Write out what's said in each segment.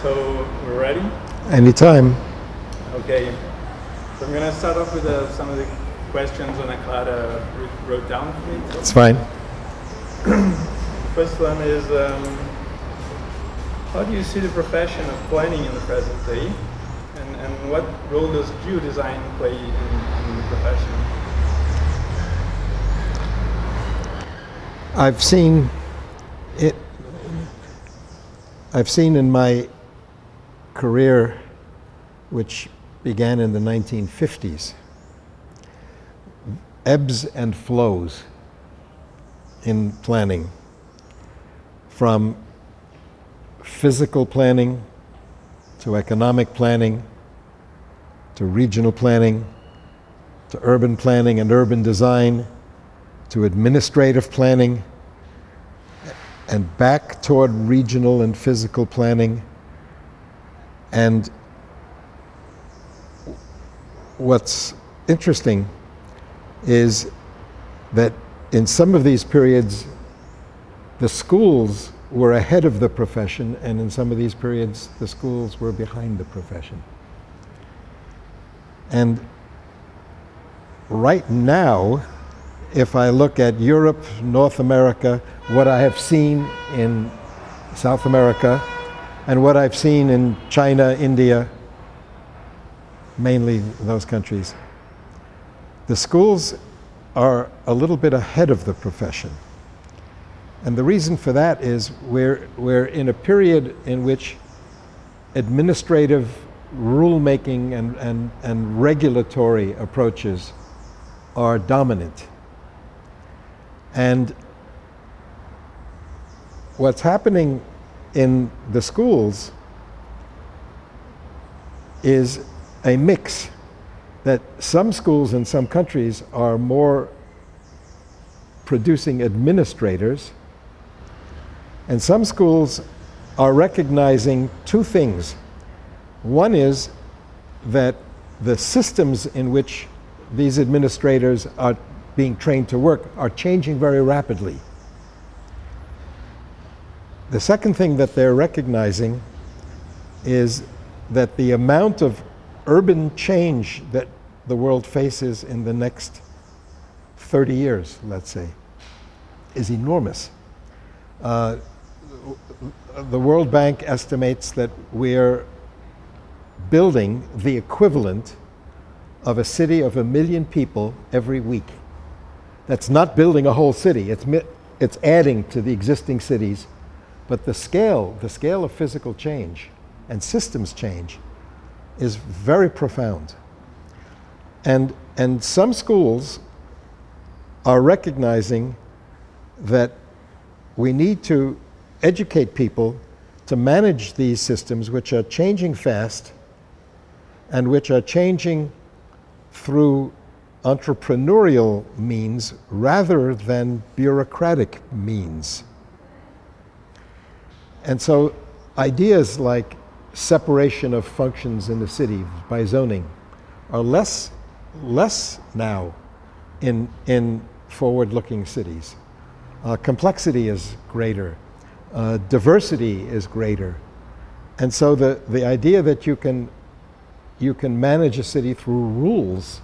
So we're ready? Anytime. Okay. So I'm going to start off with some of the questions on Clara wrote down for me. It's fine. First one is, how do you see the profession of planning in the present day? And what role does geodesign play in the profession? I've seen in my career, which began in the 1950s, ebbs and flows in planning, from physical planning to economic planning to regional planning to urban planning and urban design to administrative planning and back toward regional and physical planning. And what's interesting is that in some of these periods, the schools were ahead of the profession, and in some of these periods, the schools were behind the profession. And right now, if I look at Europe, North America, what I have seen in South America, and what I've seen in China, India, mainly those countries, the schools are a little bit ahead of the profession. And the reason for that is we're in a period in which administrative rulemaking and regulatory approaches are dominant. And what's happening in the schools is a mix, that some schools in some countries are more producing administrators, and some schools are recognizing two things. One is that the systems in which these administrators are being trained to work are changing very rapidly. The second thing that they're recognizing is that the amount of urban change that the world faces in the next 30 years, let's say, is enormous. The World Bank estimates that we're building the equivalent of a city of 1 million people every week. That's not building a whole city, it's adding to the existing cities, but the scale of physical change and systems change is very profound. And some schools are recognizing that we need to educate people to manage these systems, which are changing fast and which are changing through entrepreneurial means rather than bureaucratic means. And so ideas like separation of functions in the city by zoning are less now in forward-looking cities. Complexity is greater. Diversity is greater. And so the idea that you can manage a city through rules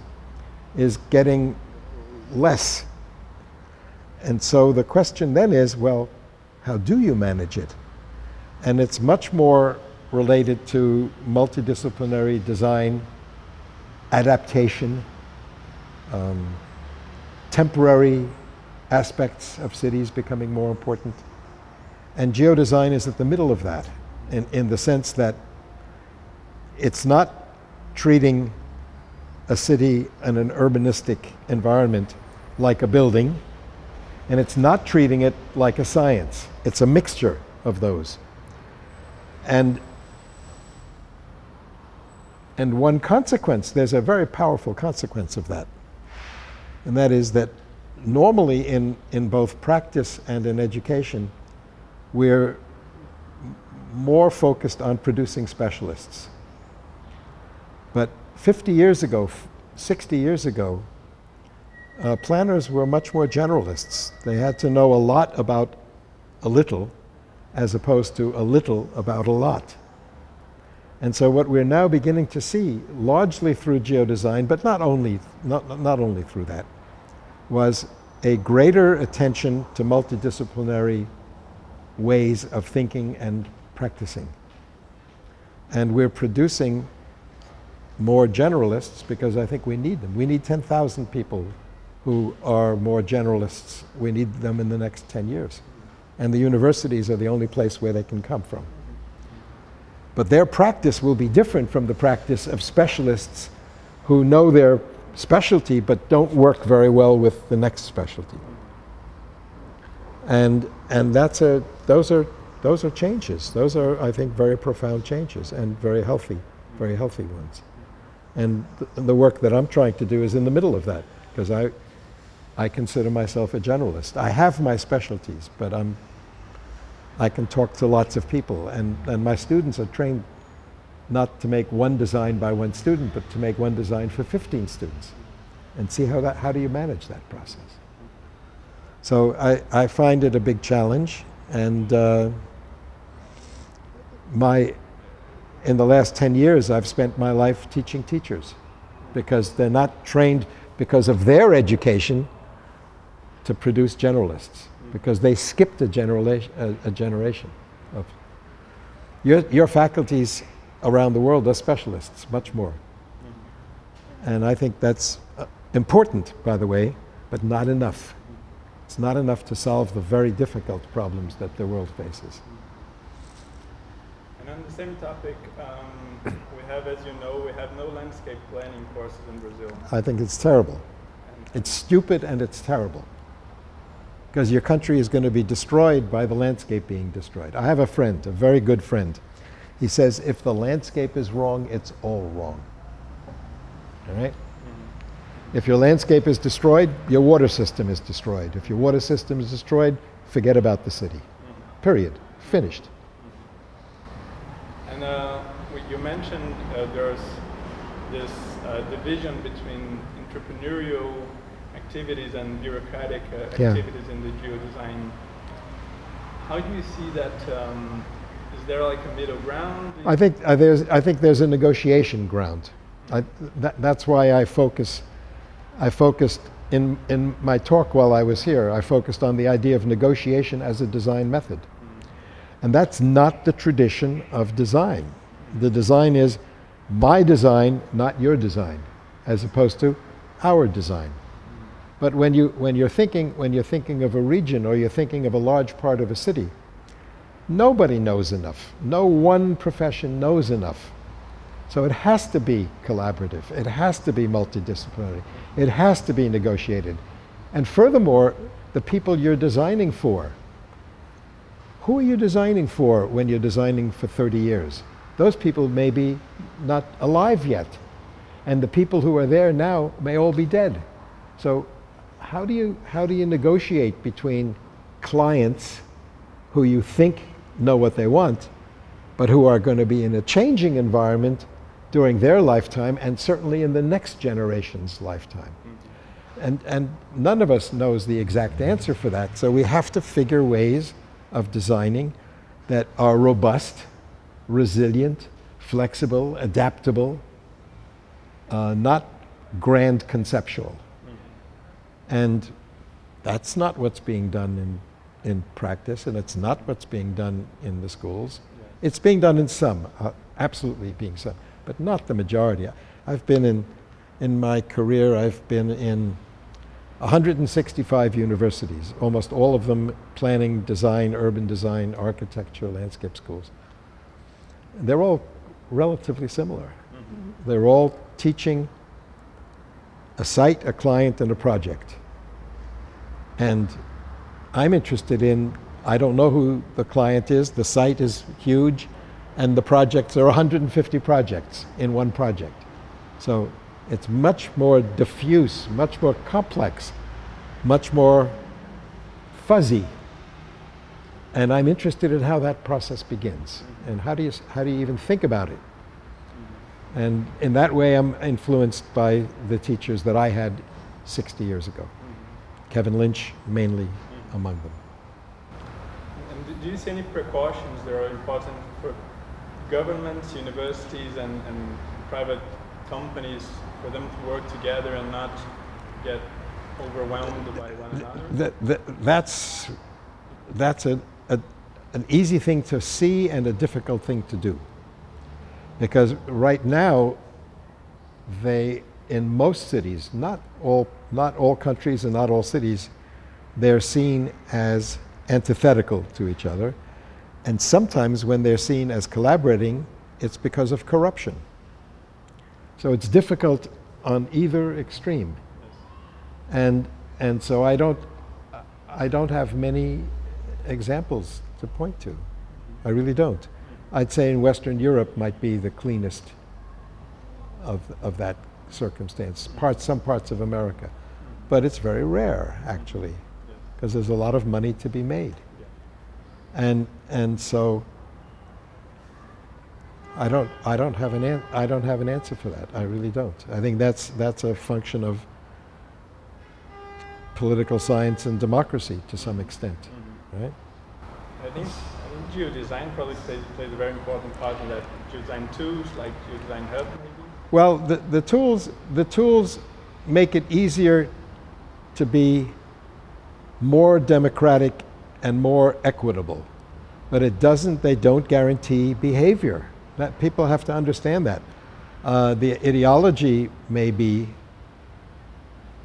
is getting less. And so the question then is, well, how do you manage it? And it's much more related to multidisciplinary design, adaptation, temporary aspects of cities becoming more important. And geodesign is at the middle of that, in the sense that it's not treating a city and an urbanistic environment like a building, and it's not treating it like a science. It's a mixture of those. And one consequence, there's a very powerful consequence of that, and that is that normally in both practice and in education, we're more focused on producing specialists. But 50 years ago, 60 years ago, planners were much more generalists. They had to know a lot about a little, as opposed to a little about a lot. And so what we're now beginning to see, largely through geodesign, but not only through that, was a greater attention to multidisciplinary ways of thinking and practicing. And we're producing more generalists because I think we need them. We need 10,000 people who are more generalists. We need them in the next 10 years. And the universities are the only place where they can come from. But their practice will be different from the practice of specialists who know their specialty but don't work very well with the next specialty. And those are changes. Those are, I think, very profound changes and very healthy ones. And the work that I'm trying to do is in the middle of that, because I consider myself a generalist. I have my specialties, but I can talk to lots of people, and my students are trained not to make one design by one student, but to make one design for 15 students, and see how do you manage that process. So I find it a big challenge, and in the last 10 years I've spent my life teaching teachers, because they're not trained because of their education to produce generalists, because they skipped a generation of your faculties around the world are specialists, much more. And I think that's important, by the way, but not enough. It's not enough to solve the very difficult problems that the world faces. And on the same topic, we have, as you know, we have no landscape planning courses in Brazil. I think it's terrible. It's stupid and it's terrible. Because your country is going to be destroyed by the landscape being destroyed. I have a friend, a very good friend. He says, if the landscape is wrong, it's all wrong. All right? If your landscape is destroyed, your water system is destroyed. If your water system is destroyed, forget about the city. Period. Finished. And you mentioned there's this division between entrepreneurial activities and bureaucratic activities in the geodesign. How do you see that? Is there like a middle ground? I think there's a negotiation ground. That's why I focused in my talk while I was here. I focused on the idea of negotiation as a design method, and that's not the tradition of design. The design is my design, not your design, as opposed to our design. But when you're thinking of a region, or you're thinking of a large part of a city, nobody knows enough. No one profession knows enough. So it has to be collaborative. It has to be multidisciplinary. It has to be negotiated. And furthermore, the people you're designing for, who are you designing for when you're designing for 30 years? Those people may be not alive yet. And the people who are there now may all be dead. So how do you negotiate between clients who you think know what they want, but who are going to be in a changing environment during their lifetime, and certainly in the next generation's lifetime? And none of us knows the exact answer for that. So we have to figure ways of designing that are robust, resilient, flexible, adaptable, not grand conceptual. And that's not what's being done in practice, and it's not what's being done in the schools. It's being done in some, absolutely being some, but not the majority. I've been in my career, I've been in 165 universities, almost all of them planning, design, urban design, architecture, landscape schools. They're all relatively similar. They're all teaching a site, a client, and a project. And I'm interested in, I don't know who the client is, the site is huge, and the projects are 150 projects in one project. So it's much more diffuse, much more complex, much more fuzzy. And I'm interested in how that process begins, and how do you even think about it? And in that way, I'm influenced by the teachers that I had 60 years ago. Kevin Lynch, mainly among them. And do you see any precautions that are important for governments, universities, and private companies for them to work together and not get overwhelmed by one another? That's an easy thing to see and a difficult thing to do. Because right now, in most cities, not all countries and not all cities, they're seen as antithetical to each other. And sometimes when they're seen as collaborating, it's because of corruption. So it's difficult on either extreme. And so I don't have many examples to point to. I really don't. I'd say in Western Europe might be the cleanest of that circumstance. Some parts of America. But it's very rare, actually, because there's a lot of money to be made. And so I don't have an answer for that. I really don't. I think that's a function of political science and democracy to some extent, right? I think geodesign probably plays a very important part in that. Geodesign tools, like Geodesign Hub, maybe. Well, the tools make it easier to be more democratic and more equitable, but they don't guarantee behavior. That people have to understand that. The ideology may be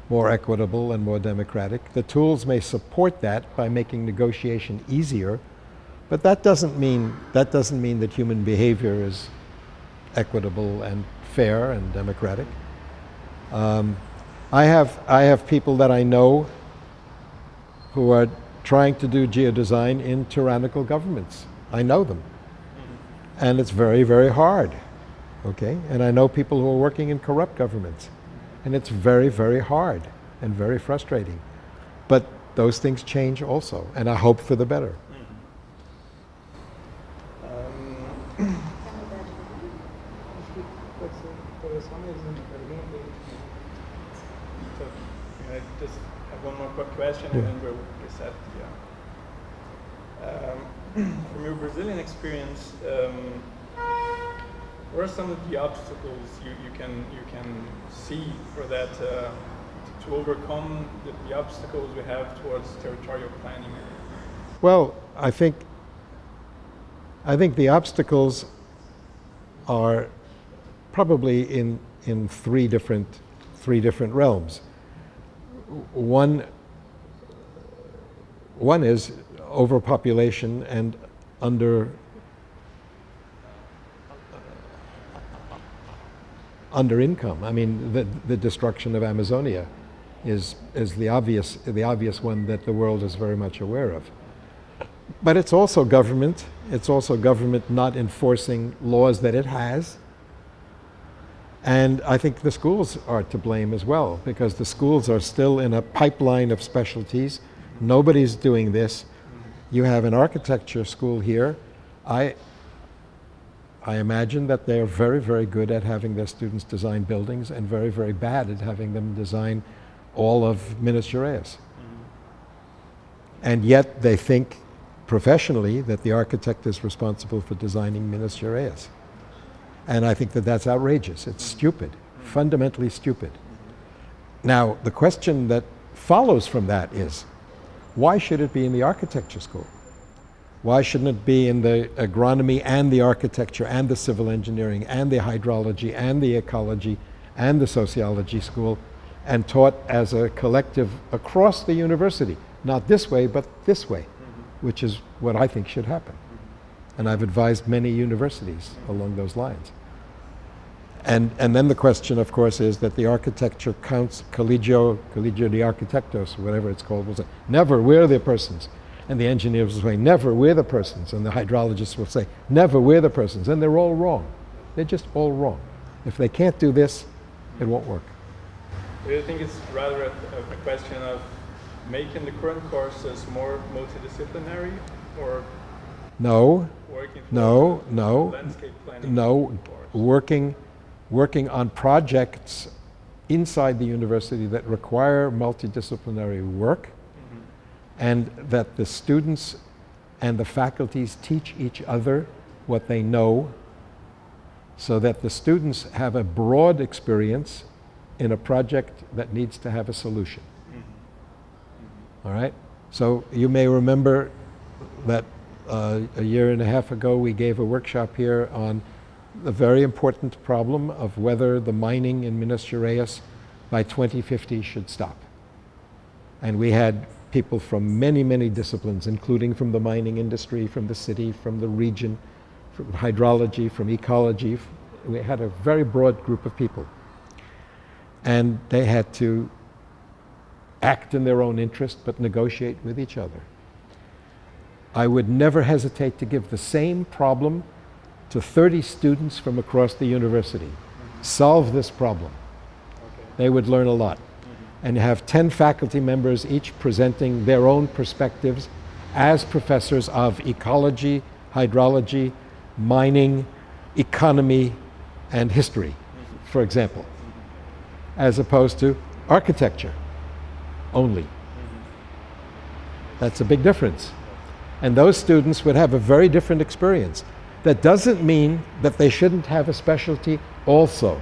more equitable and more democratic. The tools may support that by making negotiation easier, but that doesn't mean that human behavior is equitable and fair and democratic. I have people that I know who are trying to do geodesign in tyrannical governments. I know them. And it's very, very hard, okay? And I know people who are working in corrupt governments. And it's very, very hard and very frustrating. But those things change also, and I hope for the better. I just have one more quick question, and then we'll reset. From your Brazilian experience, what are some of the obstacles you can see for that to overcome the obstacles we have towards territorial planning? Well, I think the obstacles are probably in three different realms. One is overpopulation and under income. I mean, the destruction of Amazonia is the obvious one that the world is very much aware of. But it's also government. It's also government not enforcing laws that it has. And I think the schools are to blame as well, because the schools are still in a pipeline of specialties. Nobody's doing this. You have an architecture school here. I imagine that they are very, very good at having their students design buildings and very, very bad at having them design all of Minas Gerais. And yet they think professionally that the architect is responsible for designing Minas Gerais. And I think that that's outrageous. It's stupid, fundamentally stupid. Now, the question that follows from that is, why should it be in the architecture school? Why shouldn't it be in the agronomy and the architecture and the civil engineering and the hydrology and the ecology and the sociology school and taught as a collective across the university? Not this way, but this way, which is what I think should happen. And I've advised many universities along those lines. And then the question, of course, is that the architecture counts, Collegio de Arquitectos, whatever it's called, will say, never, we're the persons. And the engineers will say, never, we're the persons. And the hydrologists will say, never, we're the persons. And they're all wrong. They're just all wrong. If they can't do this, it won't work. Do you think it's rather a question of making the current courses more multidisciplinary, or landscape planning? Working on projects inside the university that require multidisciplinary work, and that the students and the faculties teach each other what they know so that the students have a broad experience in a project that needs to have a solution. All right? So you may remember that a year and a half ago we gave a workshop here on the very important problem of whether the mining in Minas Gerais by 2050 should stop. And we had people from many, many disciplines, including from the mining industry, from the city, from the region, from hydrology, from ecology. We had a very broad group of people. And they had to act in their own interest, but negotiate with each other. I would never hesitate to give the same problem to 30 students from across the university. Solve this problem. Okay. They would learn a lot. And you have 10 faculty members each presenting their own perspectives as professors of ecology, hydrology, mining, economy, and history, for example, as opposed to architecture only. That's a big difference. And those students would have a very different experience. That doesn't mean that they shouldn't have a specialty also,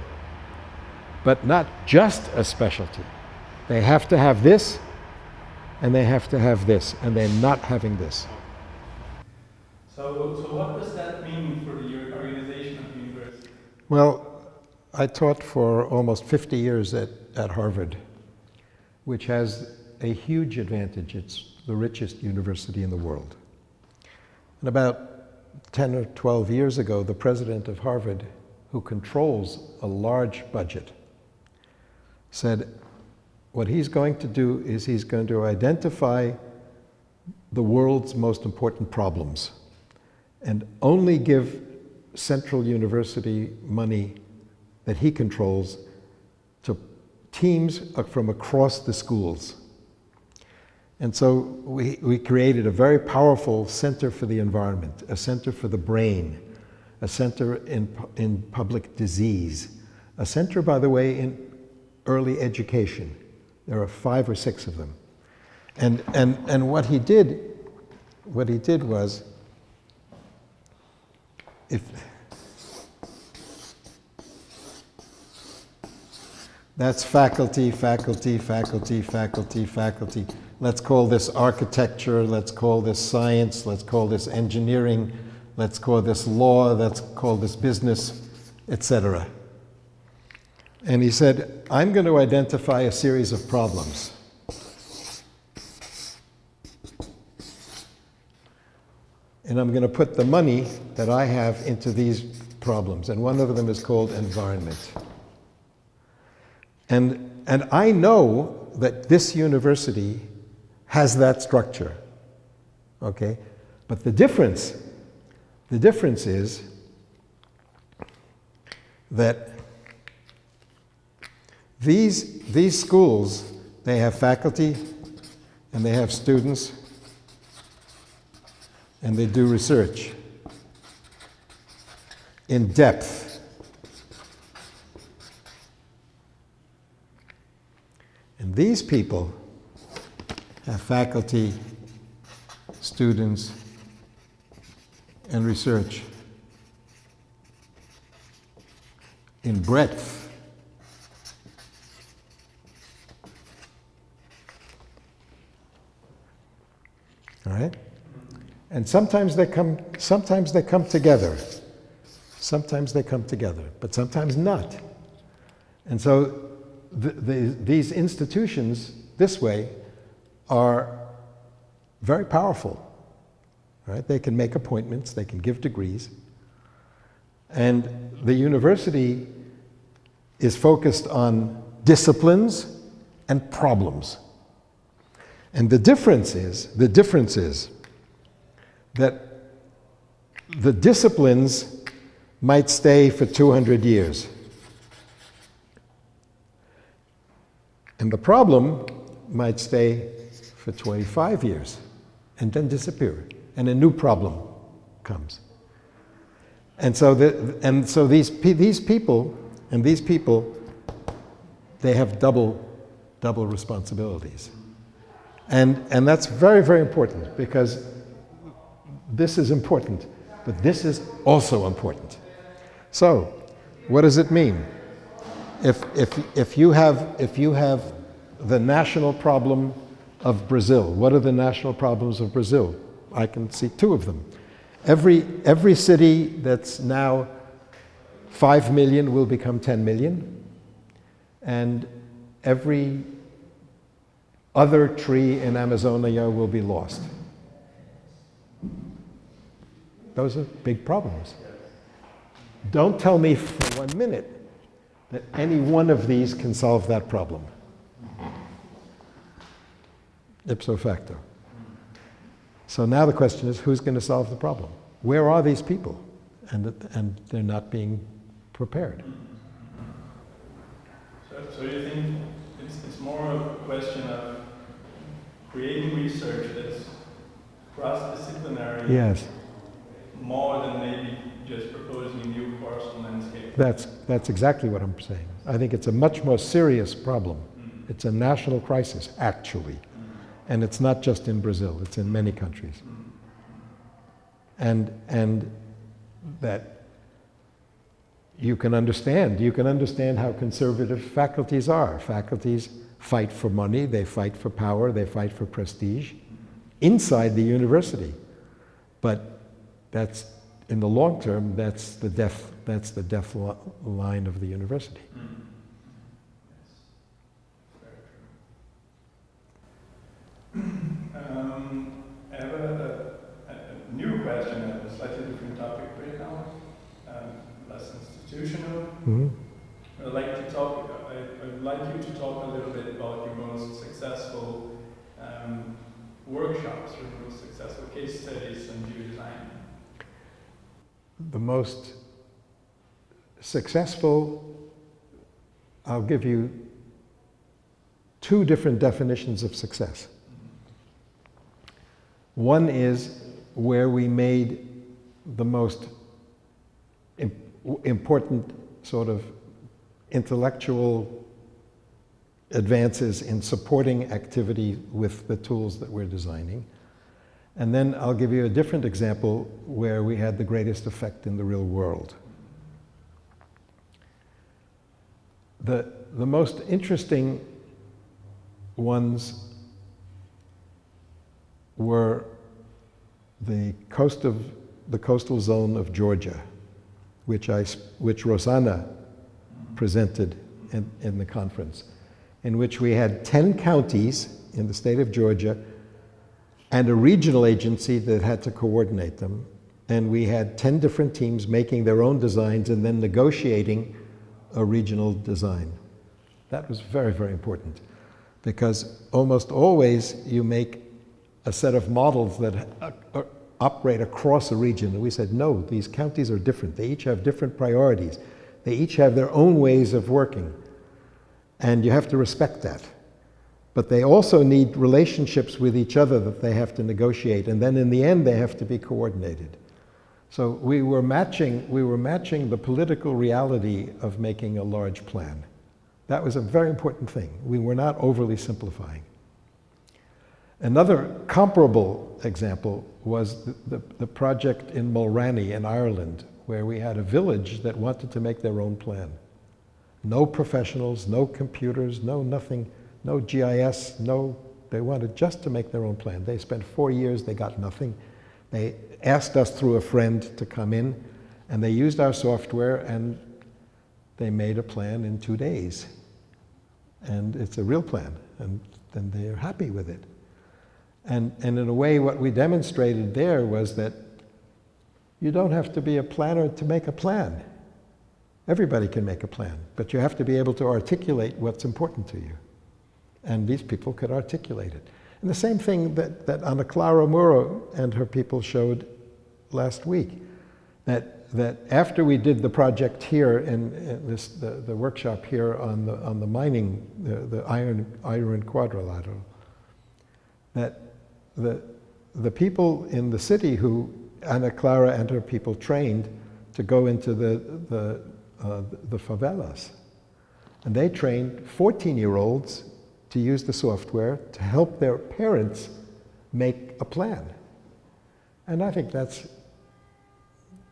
but not just a specialty. They have to have this, and they have to have this, and they're not having this. So what does that mean for the organization of the university? Well, I taught for almost 50 years at Harvard, which has a huge advantage. It's the richest university in the world. And about 10 or 12 years ago, the president of Harvard, who controls a large budget, said what he's going to do is he's going to identify the world's most important problems and only give Central University money that he controls to teams from across the schools. And so we created a very powerful center for the environment, a center for the brain, a center in public disease, a center, by the way, in early education. There are 5 or 6 of them. And what he did was, that's faculty, faculty, faculty, faculty, faculty. Let's call this architecture, let's call this science, let's call this engineering, let's call this law, let's call this business, etc. And he said, I'm going to identify a series of problems. And I'm going to put the money that I have into these problems. And one of them is called environment. And I know that this university has that structure, okay? But the difference is that these schools, they have faculty and they have students and they do research in depth. And these people have faculty, students, and research in breadth. All right? And sometimes they come together. Sometimes they come together, but sometimes not. And so these institutions, this way, are very powerful. Right? They can make appointments, they can give degrees. And the university is focused on disciplines and problems. And the difference is that the disciplines might stay for 200 years. And the problem might stay for 25 years and then disappear, and a new problem comes. And so these people, they have double responsibilities. And that's very, very important, because this is important, but this is also important. So What does it mean? If you have the national problem of Brazil, what are the national problems of Brazil? I can see two of them. Every city that's now 5 million will become 10 million, and every other tree in Amazonia will be lost. Those are big problems. Don't tell me for 1 minute that any one of these can solve that problem. Ipso facto. So now the question is, who's going to solve the problem? Where are these people? And they're not being prepared. So you think it's more a question of creating research that's cross-disciplinary? Yes. More than maybe just proposing a new coastal landscape? That's exactly what I'm saying. I think it's a much more serious problem. Mm. It's a national crisis, actually. And it's not just in Brazil, it's in many countries. And that you can understand how conservative faculties are. Faculties fight for money, they fight for power, they fight for prestige inside the university. But that's, in the long term, that's the death line of the university. I have a new question, a slightly different topic right now, less institutional. Mm-hmm. I'd like you to talk a little bit about your most successful workshops, or most successful case studies in geodesign. The most successful, I'll give you two different definitions of success. One is where we made the most important sort of intellectual advances in supporting activity with the tools that we're designing. And then I'll give you a different example where we had the greatest effect in the real world. The most interesting ones were the coastal zone of Georgia, which Rosanna presented in the conference, in which we had 10 counties in the state of Georgia and a regional agency that had to coordinate them. And we had 10 different teams making their own designs and then negotiating a regional design. That was very, very important, because almost always you make a set of models that operate across a region. And we said, no, these counties are different. They each have different priorities. They each have their own ways of working. And you have to respect that. But they also need relationships with each other that they have to negotiate. And then in the end, they have to be coordinated. So we were matching the political reality of making a large plan. That was a very important thing. We were not overly simplifying. Another comparable example was the project in Mulranny in Ireland, where we had a village that wanted to make their own plan. No professionals, no computers, no nothing, no GIS, they wanted just to make their own plan. They spent 4 years, they got nothing. They asked us through a friend to come in, and they used our software, and they made a plan in 2 days. And it's a real plan, and then they're happy with it. And in a way, what we demonstrated there was that you don't have to be a planner to make a plan. Everybody can make a plan, but you have to be able to articulate what's important to you. And these people could articulate it. And the same thing that Ana Clara Muro and her people showed last week, that after we did the project here the workshop here on the mining, the iron quadrilateral, that the people in the city who Ana Clara and her people trained to go into the favelas, and they trained 14-year-olds to use the software to help their parents make a plan. And I think that's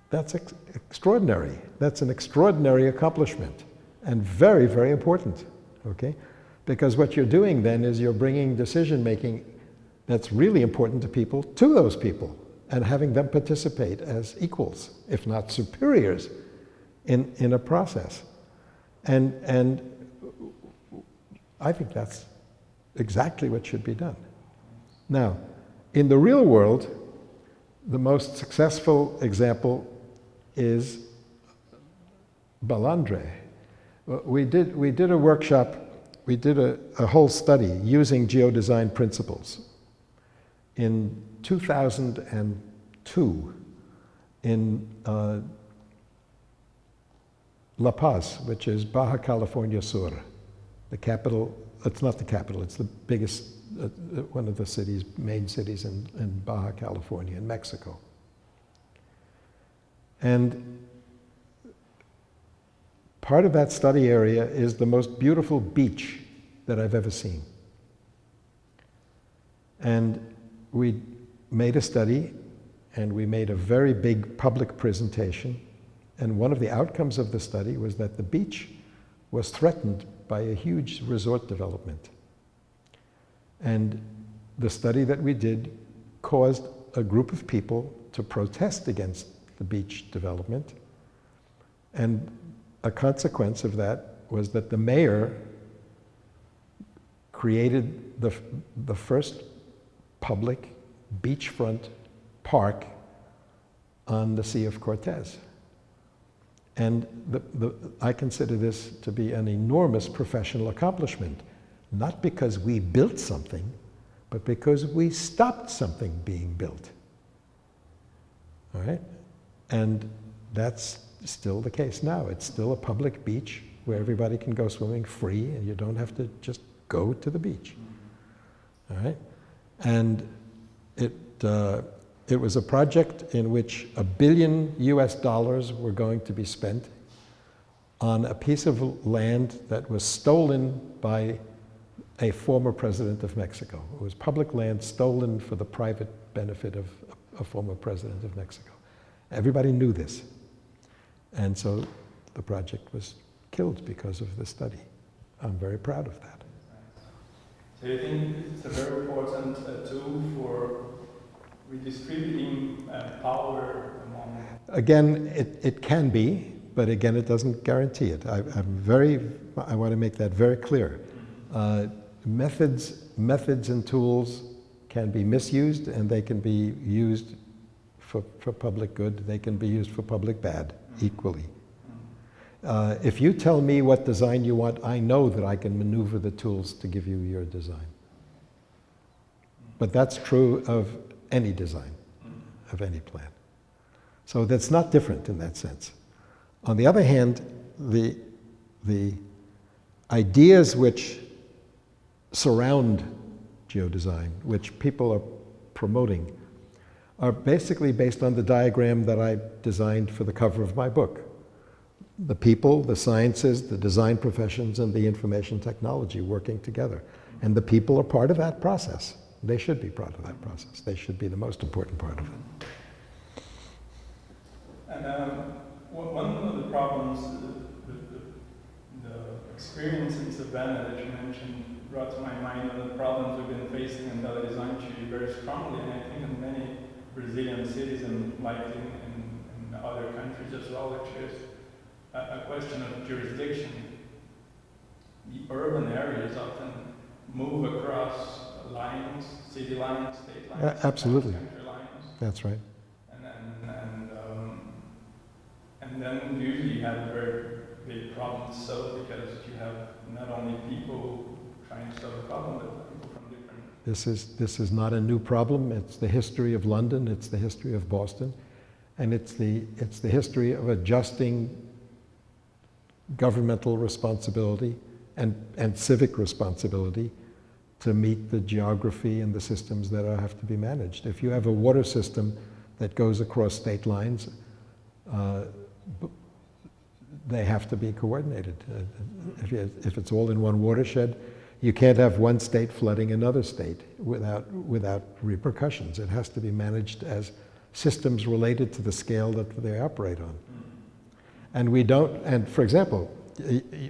That's extraordinary. That's an extraordinary accomplishment and very, very important, okay? Because what you're doing then is you're bringing decision-making that's really important to people to those people and having them participate as equals, if not superiors, in a process. And I think that's exactly what should be done. Now, in the real world, the most successful example is Balandre. We did a workshop, we did a whole study using geodesign principles in 2002 in La Paz, which is Baja California Sur, the capital. It's not the capital, it's the biggest, one of the cities, main cities in Baja California, in Mexico. And part of that study area is the most beautiful beach that I've ever seen. And we made a study, and we made a very big public presentation. And one of the outcomes of the study was that the beach was threatened by a huge resort development. And the study that we did caused a group of people to protest against the beach development. And a consequence of that was that the mayor created the first public beachfront park on the Sea of Cortez. And I consider this to be an enormous professional accomplishment, not because we built something, but because we stopped something being built. All right? And that's still the case now. It's still a public beach where everybody can go swimming free, and you don't have to just go to the beach. All right? And it was a project in which $1 billion were going to be spent on a piece of land that was stolen by a former president of Mexico. It was public land stolen for the private benefit of a former president of Mexico. Everybody knew this. And so the project was killed because of the study. I'm very proud of that. So you think it's a very important tool for redistributing power among... Again, it can be, but again, it doesn't guarantee it. I want to make that very clear. Methods and tools can be misused, and they can be used for public good. They can be used for public bad equally. If you tell me what design you want, I know that I can maneuver the tools to give you your design. But that's true of any design, of any plan. So that's not different in that sense. On the other hand, the ideas which surround geodesign, which people are promoting, are basically based on the diagram that I designed for the cover of my book. The people, the sciences, the design professions, and the information technology working together. And the people are part of that process. They should be part of that process. They should be the most important part of it. And one of the problems, the experience in Savannah that you mentioned brought to my mind one of the problems we've been facing in design very strongly, and I think in many Brazilian cities and likely in other countries as well, which is a question of jurisdiction. The urban areas often move across lines, city lines, state lines, absolutely. country lines. That's right. And then usually you have a very big problem to solve, because you have not only people trying to solve a problem, but people from different... This is not a new problem. It's the history of London, it's the history of Boston, and it's the history of adjusting governmental responsibility and civic responsibility to meet the geography and the systems that have to be managed. If you have a water system that goes across state lines, they have to be coordinated. If it's all in one watershed, you can't have one state flooding another state without repercussions. It has to be managed as systems related to the scale that they operate on. And we don't, and for example,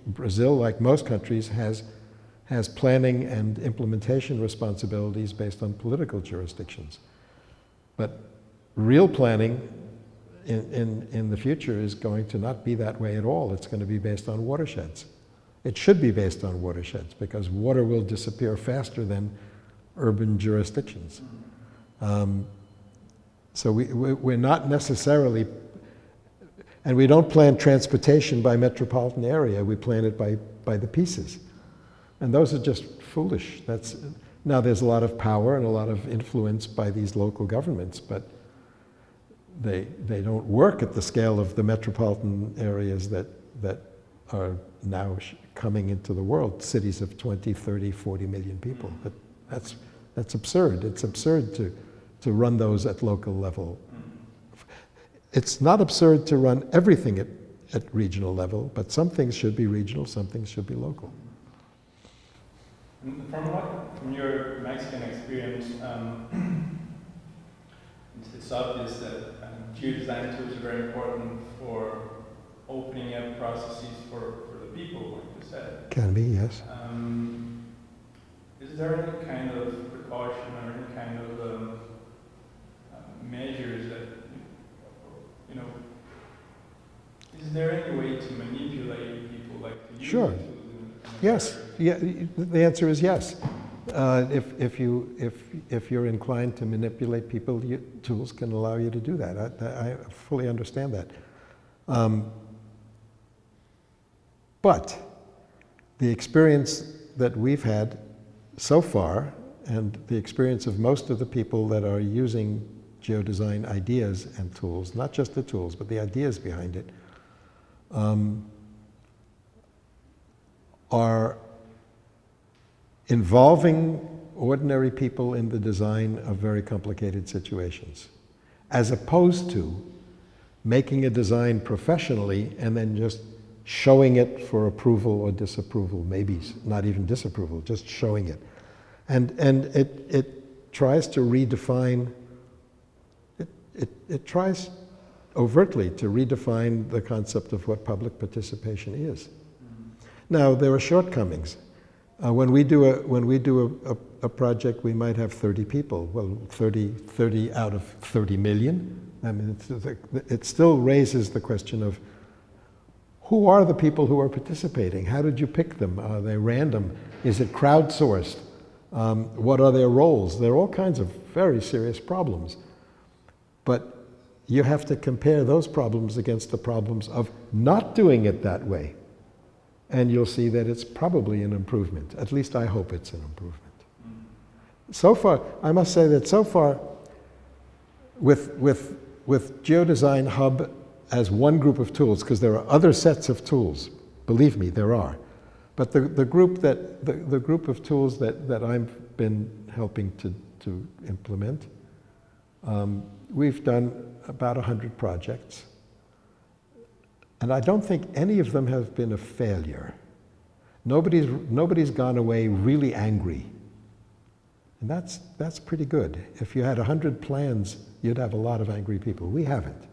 Brazil, like most countries, has planning and implementation responsibilities based on political jurisdictions. But real planning in the future is going to not be that way at all. It's going to be based on watersheds. It should be based on watersheds because water will disappear faster than urban jurisdictions. So we're not necessarily, and we don't plan transportation by metropolitan area, we plan it by the pieces. And those are just foolish. Now there's a lot of power and a lot of influence by these local governments, but they don't work at the scale of the metropolitan areas that are now coming into the world, cities of 20, 30, 40 million people. But that's absurd. It's absurd to run those at local level. It's not absurd to run everything at regional level, but some things should be regional, some things should be local. From your Mexican experience, it's obvious that geodesign tools are very important for opening up processes for the people, like you said. Can be, yes. Is there any kind of precaution or any kind of measures that, is there any way to manipulate people, like to use Sure. tools? Yes. Yeah, the answer is yes. If you're inclined to manipulate people, tools can allow you to do that. I fully understand that. But the experience that we've had so far, and the experience of most of the people that are using geodesign ideas and tools, not just the tools, but the ideas behind it, are involving ordinary people in the design of very complicated situations, as opposed to making a design professionally and then just showing it for approval or disapproval, maybe not even disapproval, just showing it. And it tries to redefine, it tries overtly to redefine the concept of what public participation is. Now, there are shortcomings. When we do a project, we might have 30 people. Well, 30 out of 30 million. I mean, it still raises the question of who are the people who are participating? How did you pick them? Are they random? Is it crowdsourced? What are their roles? There are all kinds of very serious problems. But you have to compare those problems against the problems of not doing it that way. And you'll see that it's probably an improvement. At least I hope it's an improvement. So far, I must say that so far, with Geodesign Hub as one group of tools, because there are other sets of tools, believe me, there are. But the group of tools that I've been helping to implement, we've done about 100 projects. And I don't think any of them have been a failure. Nobody's gone away really angry. And that's pretty good. If you had 100 plans, you'd have a lot of angry people. We haven't.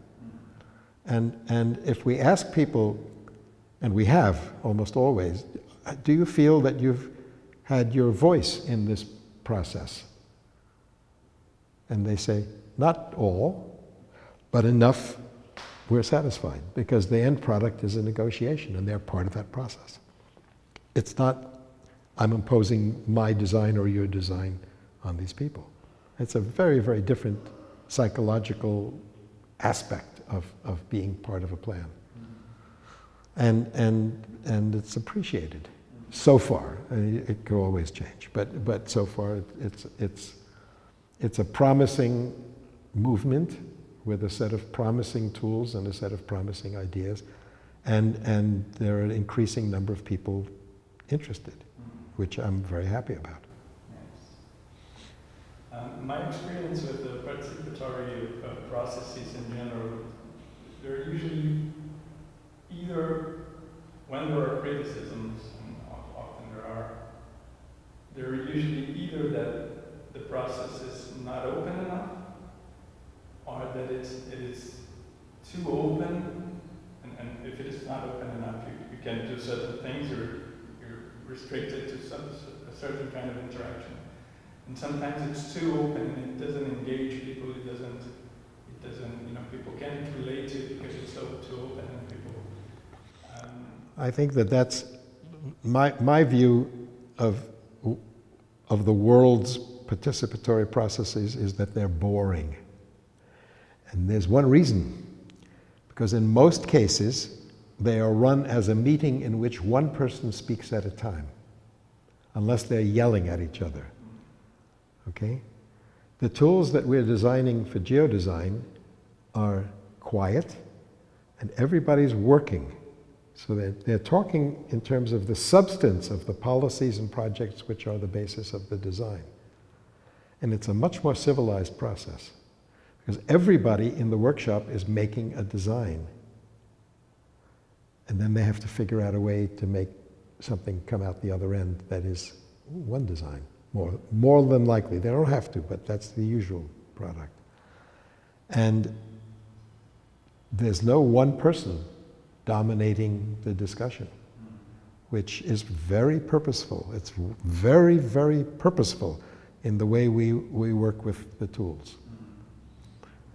And if we ask people, and we have almost always, do you feel that you've had your voice in this process? And they say, not all, but enough. We're satisfied, because the end product is a negotiation, and they're part of that process. It's not, I'm imposing my design or your design on these people. It's a very, very different psychological aspect of being part of a plan. And it's appreciated, so far. It could always change, but so far it's a promising movement, with a set of promising tools and a set of promising ideas, and there are an increasing number of people interested, which I'm very happy about. Nice. My experience with the participatory processes in general, they're usually either, when there are criticisms, and often there are, they're usually either that the process is not open enough, or that it is too open, and if it is not open enough, you can do certain things, you're restricted to a certain kind of interaction. And sometimes it's too open and it doesn't engage people, it doesn't, people can't relate to it because it's so too open and people... I think that's my view of the world's participatory processes is that they're boring. And there's one reason, because in most cases, they are run as a meeting in which one person speaks at a time, unless they're yelling at each other. Okay? The tools that we're designing for geodesign are quiet, and everybody's working. So they're talking in terms of the substance of the policies and projects which are the basis of the design. And it's a much more civilized process, because everybody in the workshop is making a design. And then they have to figure out a way to make something come out the other end that is one design, more than likely. They don't have to, but that's the usual product. And there's no one person dominating the discussion, which is very purposeful. It's very, very purposeful in the way we work with the tools.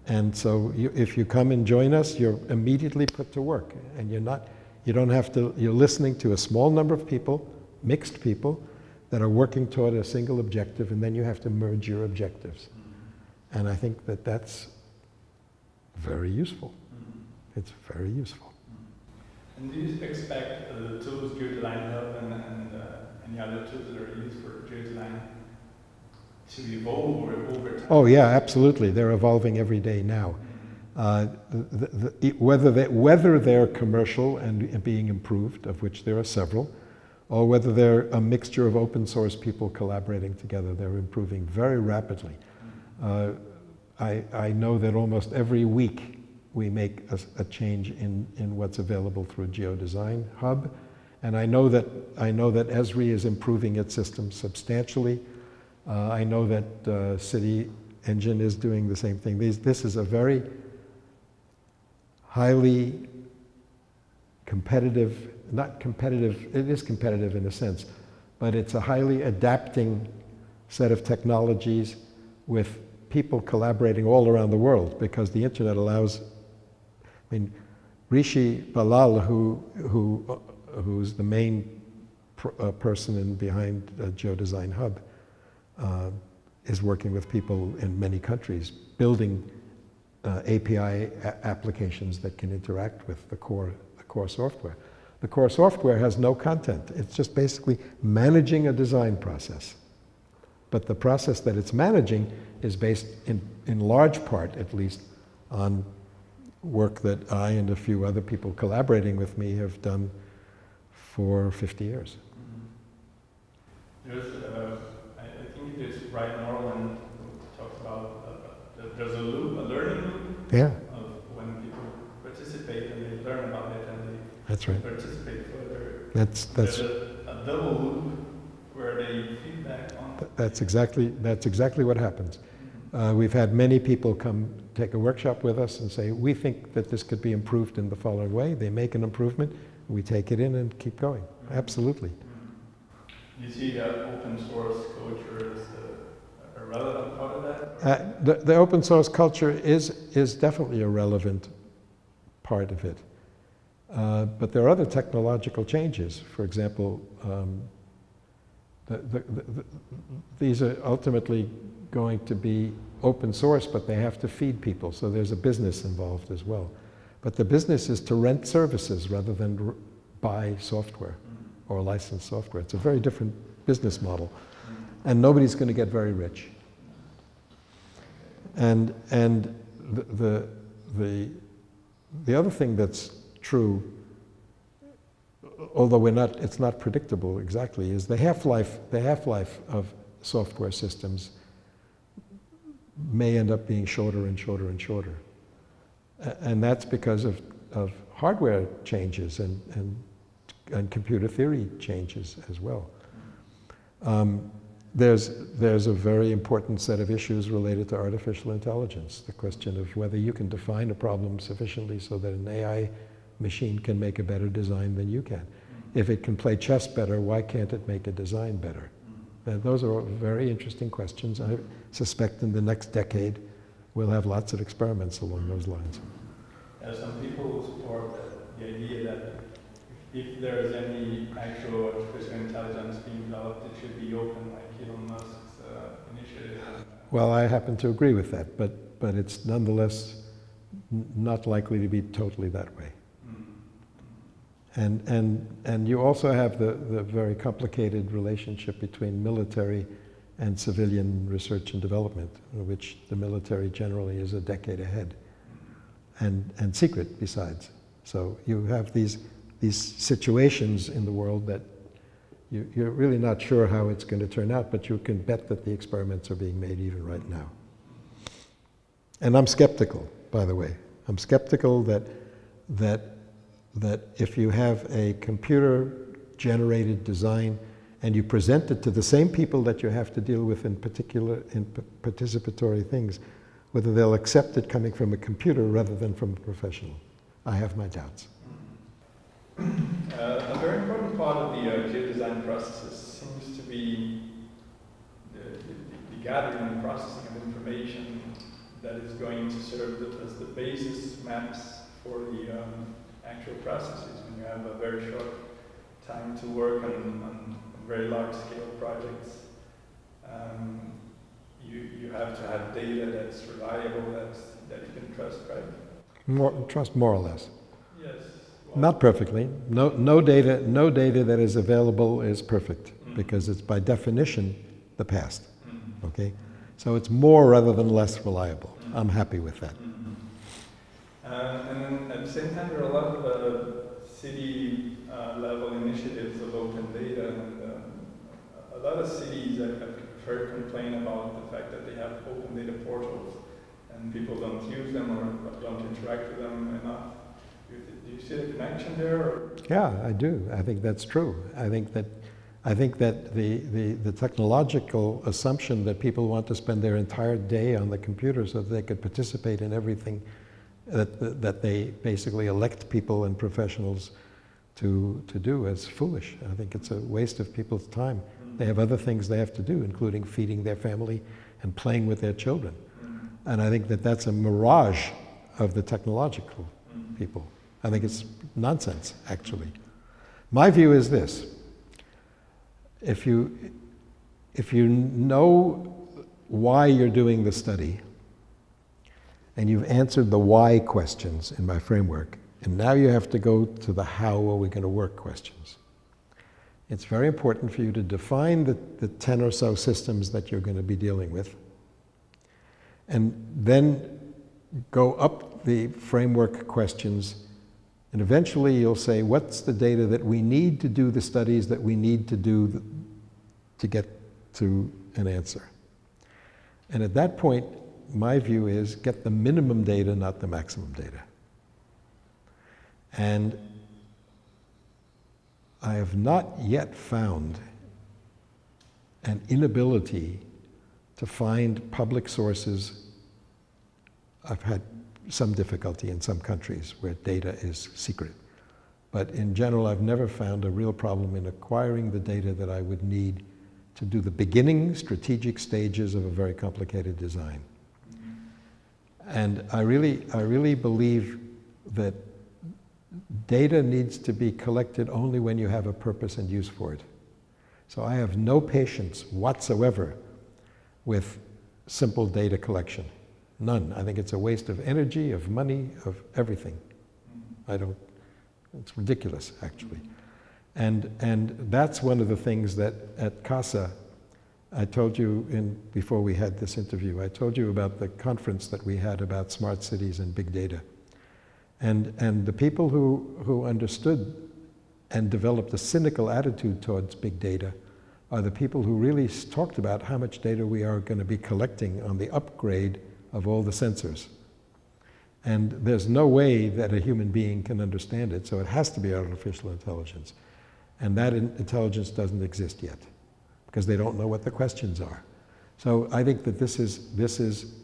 And so if you come and join us, you're immediately put to work, and you're listening to a small number of people, mixed people, that are working toward a single objective, and then you have to merge your objectives. And I think that that's very useful. It's very useful. And do you expect the tools, Geodesign Hub and any other tools that are used for geodesign to evolve over time? Oh yeah, absolutely. They're evolving every day now. Whether they're commercial and being improved, of which there are several, or whether they're a mixture of open source people collaborating together, they're improving very rapidly. I know that almost every week we make a change in what's available through Geodesign Hub, and I know that Esri is improving its system substantially. I know that City Engine is doing the same thing. This is a very highly competitive, not competitive, it is competitive in a sense, but it's a highly adapting set of technologies with people collaborating all around the world, because the internet allows, Rishi Balal, who's the main person behind Geodesign Hub, is working with people in many countries, building API applications that can interact with the core software. The core software has no content. It's just basically managing a design process. But the process that it's managing is based in large part, at least, on work that I and a few other people collaborating with me have done for 50 years. There's, I think it is Ryan Norland who talks about there's a loop, a learning loop, yeah, of when people participate and they learn about it and they that's right. participate further. That's there's a double loop where they feedback on. That's exactly what happens. We've had many people come take a workshop with us and say, we think that this could be improved in the following way. They make an improvement, we take it in and keep going. Absolutely. You see that open source culture is a relevant part of that? The open source culture is definitely a relevant part of it. But there are other technological changes. For example, these are ultimately going to be open source, but they have to feed people, so there's a business involved as well. But the business is to rent services rather than buy software or license software. It's a very different business model, and nobody's going to get very rich. And the other thing that's true, although it's not predictable exactly, is the half-life of software systems may end up being shorter and shorter and shorter. And that's because of hardware changes and computer theory changes as well. there's a very important set of issues related to artificial intelligence. The question of whether you can define a problem sufficiently so that an AI machine can make a better design than you can. If it can play chess better, why can't it make a design better? And those are very interesting questions. I suspect in the next decade we'll have lots of experiments along those lines. Some people support the idea that if there is any actual artificial intelligence being developed, it should be open, like Elon Musk's initiative. Well, I happen to agree with that, but it's nonetheless not likely to be totally that way. And you also have the very complicated relationship between military and civilian research and development, in which the military generally is a decade ahead, and secret besides. So you have these situations in the world that you're really not sure how it's going to turn out, but you can bet that the experiments are being made even right now. And I'm skeptical, by the way. I'm skeptical that if you have a computer-generated design and you present it to the same people that you have to deal with in participatory things, whether they'll accept it coming from a computer rather than from a professional. I have my doubts. A very important part of the geodesign processes seems to be the gathering and processing of information that is going to serve as the basis maps for the actual processes. When you have a very short time to work on very large scale projects, you have to have data that's reliable, that you can trust, right? Trust more or less. Yes. Not perfectly. No data that is available is perfect, because it's by definition the past. Okay, so it's more rather than less reliable. I'm happy with that. And then at the same time, there are a lot of city level initiatives of open data, and a lot of cities I've heard complain about the fact that they have open data portals and people don't use them or don't interact with them enough. Do you see the connection there? Or? Yeah, I do. I think that's true. I think that the technological assumption that people want to spend their entire day on the computer so that they could participate in everything that they basically elect people and professionals to do is foolish. I think it's a waste of people's time. They have other things they have to do, including feeding their family and playing with their children. And I think that that's a mirage of the technological people. I think it's nonsense, actually. My view is this: if you know why you're doing the study, and you've answered the why questions in my framework, and now you have to go to the how are we going to work questions. It's very important for you to define the 10 or so systems that you're going to be dealing with, and then go up the framework questions, and eventually you'll say, what's the data that we need to do the studies that we need to do to get to an answer? And at that point, my view is get the minimum data, not the maximum data. And I have not yet found an inability to find public sources. I've had some difficulty in some countries where data is secret. But in general, I've never found a real problem in acquiring the data that I would need to do the beginning strategic stages of a very complicated design. And I really believe that data needs to be collected only when you have a purpose and use for it. So I have no patience whatsoever with simple data collection. None. I think it's a waste of energy, of money, of everything. It's ridiculous, actually. And that's one of the things that at CASA, I told you before we had this interview, I told you about the conference that we had about smart cities and big data. And the people who understood and developed a cynical attitude towards big data are the people who really talked about how much data we are going to be collecting on the upgrade of all the sensors. And there's no way that a human being can understand it, so it has to be artificial intelligence. And that intelligence doesn't exist yet. because they don't know what the questions are. So I think that this is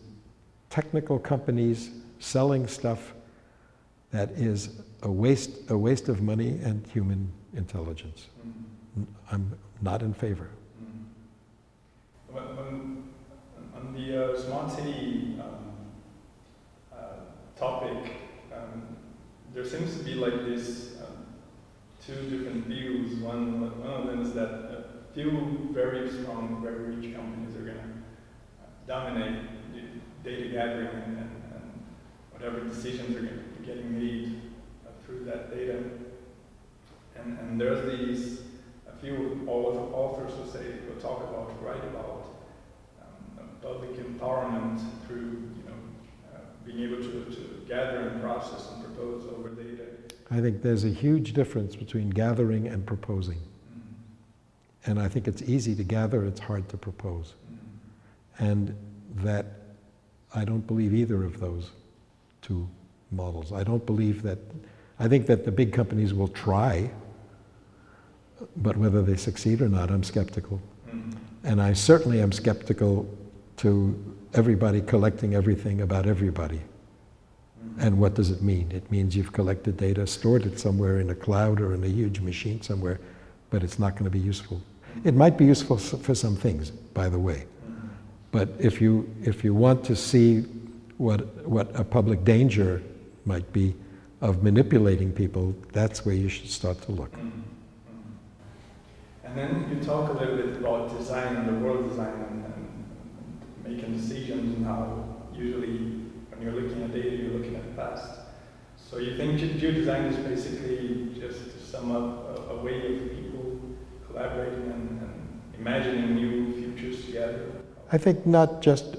technical companies selling stuff that is a waste of money and human intelligence. I'm not in favor. On the smart city topic, there seems to be like this two different views. One of them is that a few very strong, very rich companies are going to dominate the data gathering and whatever decisions are going to be getting made through that data. And there's a few authors who talk about, write about public empowerment through being able to gather and process and propose over data. I think there's a huge difference between gathering and proposing. And I think it's easy to gather, it's hard to propose. And that I don't believe either of those two models. I think that the big companies will try, but whether they succeed or not, I'm skeptical. And I certainly am skeptical to everybody collecting everything about everybody. And what does it mean? It means you've collected data, stored it somewhere in a cloud or in a huge machine somewhere, but it's not going to be useful. It might be useful for some things, by the way. But if you want to see what a public danger might be of manipulating people, that's where you should start to look. And then you talk a little bit about design and the world design and making decisions and how usually when you're looking at data, you're looking at the past. So you think geodesign is basically, just to sum up, a way of people collaborating and imagining new futures together? I think not just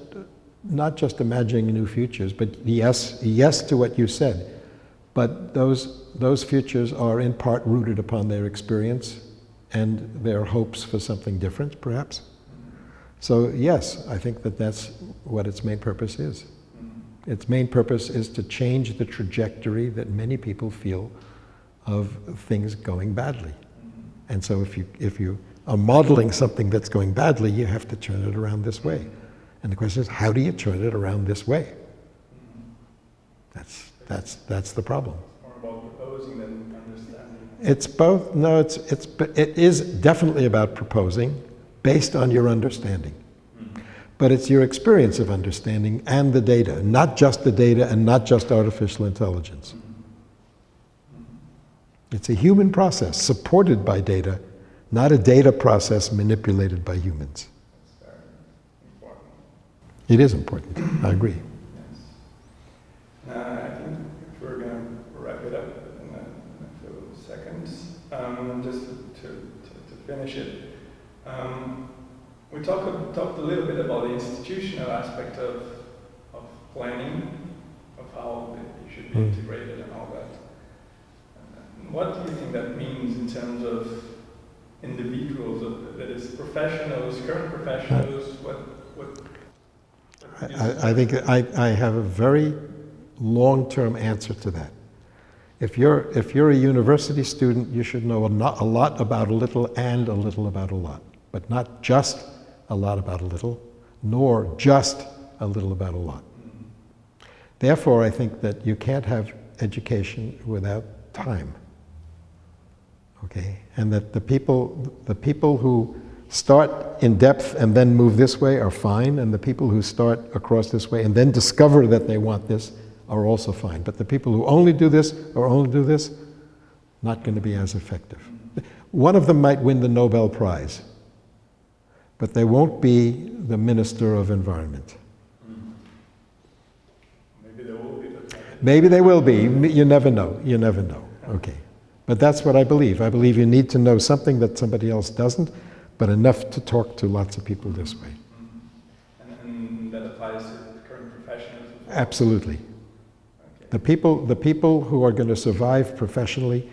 imagining new futures, but yes to what you said. But those futures are in part rooted upon their experience and their hopes for something different, perhaps. So yes, I think that that's what its main purpose is. Its main purpose is to change the trajectory that many people feel of things going badly. And so if you are modeling something that's going badly, you have to turn it around this way. And the question is, how do you turn it around this way? That's the problem. More about proposing than understanding. It's both. No, it is definitely about proposing based on your understanding. But it's your experience of understanding and the data, not just the data and not just artificial intelligence. It's a human process supported by data, not a data process manipulated by humans. That's very important. It is important, I agree. Yes. I think if we're going to wrap it up in a few seconds, just to finish it, we talked a little bit about the institutional aspect of planning, of how it should be integrated and all that. What do you think that means in terms of individuals, that is professionals, current professionals? I think I have a very long-term answer to that. If you're a university student, you should know a lot about a little and a little about a lot, but not just a lot about a little, nor just a little about a lot. Therefore, I think that you can't have education without time. Okay, and that the people who start in depth and then move this way are fine, and the people who start across this way and then discover that they want this are also fine. But the people who only do this or only do this, not going to be as effective. One of them might win the Nobel Prize, but they won't be the Minister of Environment. Maybe they will be. Maybe they will be. You never know. You never know. Okay. But that's what I believe. I believe you need to know something that somebody else doesn't, but enough to talk to lots of people this way. And that applies to the current professionals as well? Absolutely. Okay. The people who are going to survive professionally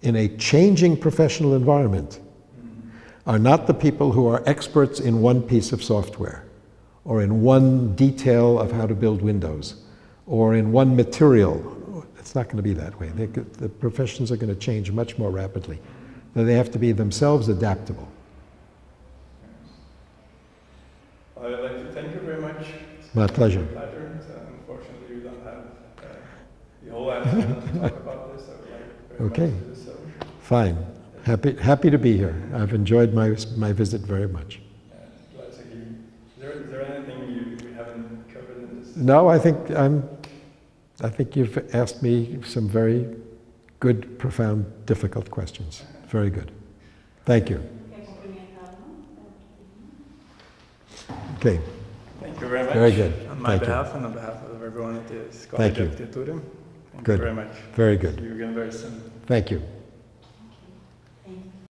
in a changing professional environment are not the people who are experts in one piece of software, or in one detail of how to build windows, or in one material. It's not going to be that way. The professions are going to change much more rapidly. They have to be themselves adaptable. My pleasure. Pleasure. So unfortunately, we don't have the whole afternoon to talk about this. I would like very much to do so. Fine. Happy to be here. I've enjoyed my visit very much. Glad to hear. Is there anything we haven't covered in this? No, I think you've asked me some very good, profound, difficult questions. Very good. Thank you. Okay. Thank you very much. Very good. On my behalf and on behalf of everyone at the Escola Thank you. Arquitetura. Thank Good. you very much. Very good. See you again very soon. Thank you.